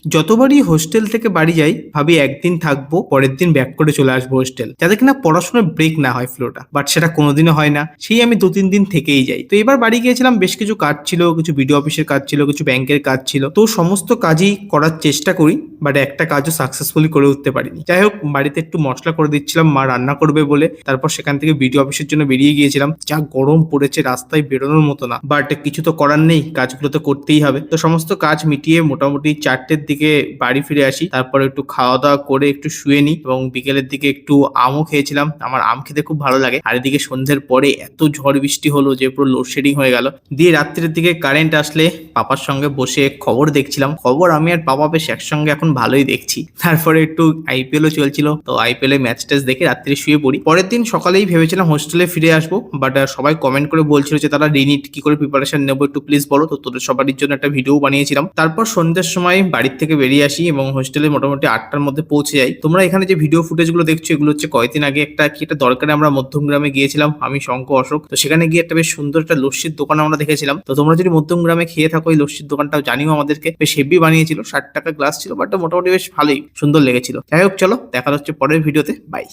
যতবারই হোস্টেল থেকে বাড়ি যাই ভাবি একদিন থাকবো, পরের দিন ব্যাক করে চলে আসবো হোস্টেল, যাতে কিনা পড়াশোনার ব্রেক না হয় ফ্লোটা। বাট সেটা কোনোদিনও হয় না, সেই আমি 2-3 দিন থেকেই যাই। তো এবার বাড়ি গিয়েছিলাম, বেশ কিছু কাজ ছিল, কিছু বিডিও অফিসের কাজ ছিল, কিছু ব্যাংকের কাজ ছিল। তো সমস্ত কাজই করার চেষ্টা করি, বাট একটা কাজও সাকসেসফুলি করে উঠতে পারিনি। যাই হোক, বাড়িতে একটু মশলা করে দিচ্ছিলাম, মা রান্না করবে বলে। তারপর সেখান থেকে বিডিও অফিসের জন্য বেরিয়ে গিয়েছিলাম। যা গরম পড়েছে, রাস্তায় বেরোনোর মতো না, বাট কিছু তো করার নেই, কাজগুলো তো করতেই হবে। তো সমস্ত কাজ মিটিয়ে মোটামুটি 4টের দিকে বাড়ি ফিরে আসি। তারপর একটু খাওয়া দাওয়া করে একটু শুয়ে নিই, এবং বিকেলের দিকে একটু আমও খেয়েছিলাম। আমার আম খেতে খুব ভালো লাগে। আর এদিকে সন্ধ্যের পরে এত ঝড় বৃষ্টি হলো যে পুরো লোডশেডিং হয়ে গেল। দিয়ে রাত্রের দিকে কারেন্ট আসলে পাপার সঙ্গে বসে খবর দেখছিলাম। খবর আমি আর পাপা বেশ একসঙ্গে এখন ভালোই দেখছি। তারপরে একটু আইপিএলও চলছিল, তো আইপিএল এ ম্যাচ ট্যাচ দেখে রাত্রে শুয়ে পড়ি। পরের দিন সকালেই ভেবেছিলাম হোস্টেলে ফিরে আসবো, বাট সবাই কমেন্ট করে বলছিল যে তারা রিনিট কি করে প্রিপারেশন নেবো, একটু প্লিজ বলো। তো তোদের সবারই জন্য একটা ভিডিও বানিয়েছিলাম। তারপর সন্ধ্যের সময় বাড়ির থেকে বেরিয়ে আসি এবং হোস্টেলে মোটামুটি 8টার মধ্যে পৌঁছে যাই। তোমরা এখানে যে ভিডিও ফুটেজগুলো দেখছো, এগুলো হচ্ছে কয়েকদিন আগে একটা দরকারে আমরা মধ্যমগ্রামে গিয়েছিলাম, আমি শঙ্খ অশোক। তো সেখানে গিয়ে একটা বেশ সুন্দর একটা লস্যির দোকান আমরা দেখেছিলাম। তো তোমরা যদি মধ্যমগ্রামে খেয়ে থাকো, এই লস্যির দোকানটাও জানিও আমাদেরকে। বেশ হেভি বানিয়েছিল, 60 টাকা গ্লাস ছিল, বাট মোটামুটি বেশ ভালোই সুন্দর লেগেছিল। যাই হোক, চলো দেখা হচ্ছে পরের ভিডিওতে। বাই।